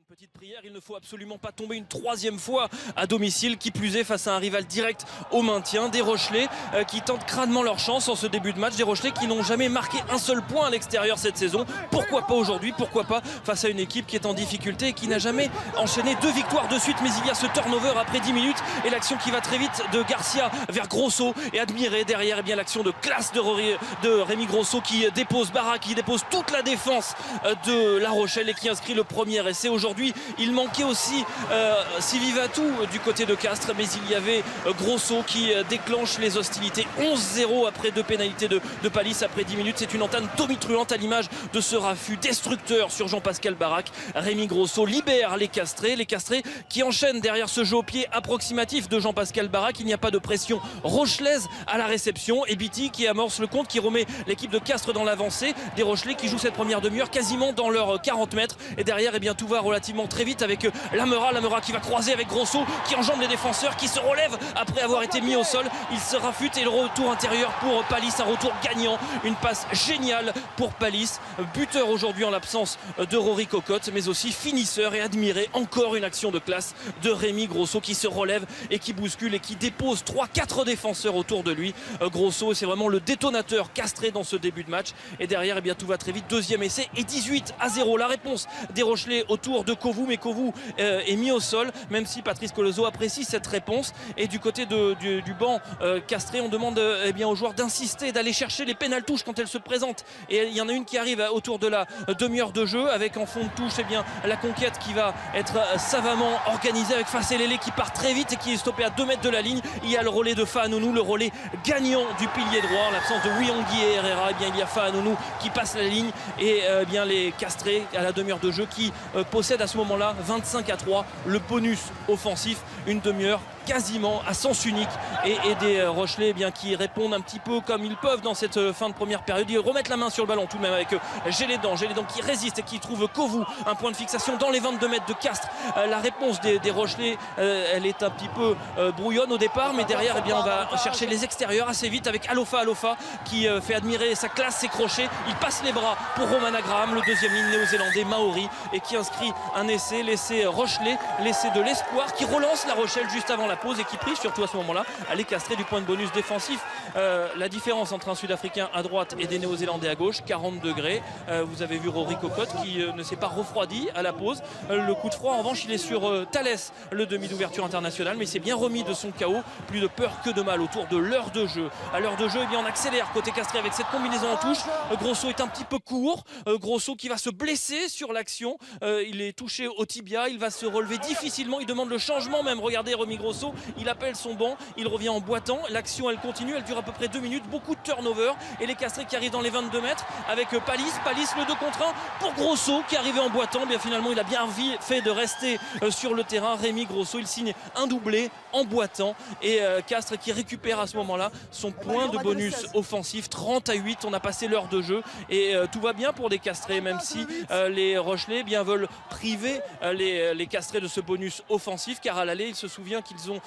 Petite prière, il ne faut absolument pas tomber une troisième fois à domicile, qui plus est face à un rival direct au maintien. Des Rochelais qui tentent crânement leur chance en ce début de match, des Rochelais qui n'ont jamais marqué un seul point à l'extérieur cette saison. Pourquoi pas aujourd'hui, pourquoi pas face à une équipe qui est en difficulté et qui n'a jamais enchaîné 2 victoires de suite. Mais il y a ce turnover après 10 minutes et l'action qui va très vite de Garcia vers Grosso et admiré derrière, et bien l'action de classe de Rémi Grosso qui dépose Barra, qui dépose toute la défense de La Rochelle et qui inscrit le premier essai. Aujourd'hui, il manquait aussi Sivivatou du côté de Castres, mais il y avait Grosso qui déclenche les hostilités. 11-0 après 2 pénalités de Palis après 10 minutes. C'est une entame tonitruante à l'image de ce raffut destructeur sur Jean-Pascal Barrac. Rémi Grosso libère les Castrés qui enchaînent derrière ce jeu au pied approximatif de Jean-Pascal Barrac. Il n'y a pas de pression rochelaise à la réception et Biti qui amorce le compte, qui remet l'équipe de Castres dans l'avancée. Des Rochelais qui jouent cette première demi-heure quasiment dans leurs 40 mètres et derrière, eh bien, tout va relativement très vite avec Lamera qui va croiser avec Grosso, qui enjambe les défenseurs, qui se relève après avoir été mis au sol. Il se raffute et le retour intérieur pour Palis, un retour gagnant, une passe géniale pour Palis, buteur aujourd'hui en l'absence de Rory Cocotte, mais aussi finisseur et admiré. Encore une action de classe de Rémi Grosso qui se relève et qui bouscule et qui dépose 3-4 défenseurs autour de lui. Grosso, c'est vraiment le détonateur castré dans ce début de match et derrière, eh bien, tout va très vite. Deuxième essai et 18-0. La réponse des Rochelais autour de Kovu, mais Kovu est mis au sol, même si Patrice Colozo apprécie cette réponse. Et du côté du banc castré, on demande eh bien, aux joueurs d'insister, d'aller chercher les pénaltouches quand elles se présentent. Et il y en a une qui arrive autour de la demi-heure de jeu, avec en fond de touche eh bien, la conquête qui va être savamment organisée, avec Fasselele qui part très vite et qui est stoppé à 2 mètres de la ligne. Il y a le relais de Fahanounou, le relais gagnant du pilier droit. En l'absence de Wiyangui et Herrera, eh bien, il y a Fahanounou qui passe la ligne et eh bien, les Castrés à la demi-heure de jeu qui possèdent à ce moment-là 25-3, le bonus offensif, une demi-heure quasiment à sens unique et des Rochelais eh bien, qui répondent un petit peu comme ils peuvent dans cette fin de première période. Ils remettent la main sur le ballon tout de même avec Gélédan qui résiste et qui trouve Kovu, un point de fixation dans les 22 mètres de Castres. La réponse des Rochelais, elle est un petit peu brouillonne au départ, mais derrière eh bien, on va chercher les extérieurs assez vite avec Alofa qui fait admirer sa classe, ses crochets. Il passe les bras pour Roman Graham, le deuxième ligne néo-zélandais Maori, et qui inscrit un essai, l'essai Rochelais, l'essai de l'espoir qui relance La Rochelle juste avant la pause et qui prie surtout à ce moment-là à les castrer du point de bonus défensif. La différence entre un Sud-Africain à droite et des Néo-Zélandais à gauche, 40 degrés. Vous avez vu Rory Cocotte qui ne s'est pas refroidi à la pause. Le coup de froid en revanche il est sur Thalès, le demi d'ouverture internationale, mais il s'est bien remis de son chaos. Plus de peur que de mal autour de l'heure de jeu. À l'heure de jeu, eh bien, on accélère côté castré avec cette combinaison en touche. Grosso est un petit peu court. Grosso qui va se blesser sur l'action. Il est touché au tibia, il va se relever difficilement, il demande le changement même. Regardez Rémi Grosso, il appelle son banc, il revient en boitant, l'action elle continue, elle dure à peu près 2 minutes, beaucoup de turnover et les Castrés qui arrivent dans les 22 mètres avec Palis le 2 contre 1 pour Grosso qui arrivait en boitant. Bien finalement il a bien fait de rester sur le terrain. Rémi Grosso, il signe un doublé en boitant et Castres qui récupère à ce moment-là son point de bonus offensif. 30-8, on a passé l'heure de jeu et tout va bien pour les Castrés, même si les Rochelais bien veulent priver les Castrés de ce bonus offensif, car à l'aller il se souvient qu'ils ont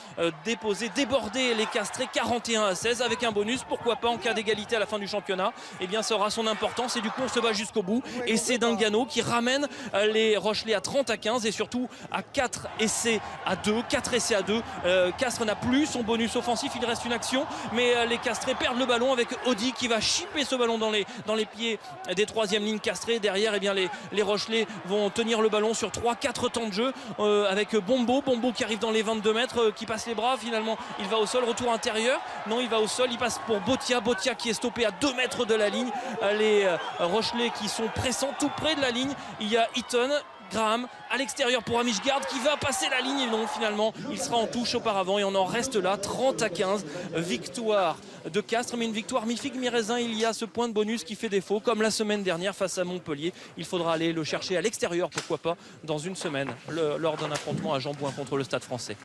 débordé les Castrés 41-16 avec un bonus. Pourquoi pas en cas d'égalité à la fin du championnat, et bien ça aura son importance et du coup on se bat jusqu'au bout et c'est Dingano qui ramène les Rochelais à 30-15 et surtout à 4 essais à 2. Castres n'a plus son bonus offensif, il reste une action, mais les Castrés perdent le ballon avec Audi qui va chipper ce ballon dans les pieds des 3e lignes Castrés. Derrière eh bien, les Rochelais vont tenir le ballon sur 3-4 temps de jeu avec Bombo qui arrive dans les 22 mètres, qui passe les bras, finalement il va au sol, retour intérieur, non il va au sol, il passe pour Botia qui est stoppé à 2 mètres de la ligne. Les Rochelais qui sont pressants tout près de la ligne, il y a Eaton Graham à l'extérieur pour Amishgard qui va passer la ligne et non, finalement il sera en touche auparavant et on en reste là. 30-15, victoire de Castres, mais une victoire mi-figue mi-raisin. Il y a ce point de bonus qui fait défaut comme la semaine dernière face à Montpellier. Il faudra aller le chercher à l'extérieur, pourquoi pas dans une semaine lors d'un affrontement à Jean-Bouin contre le Stade Français.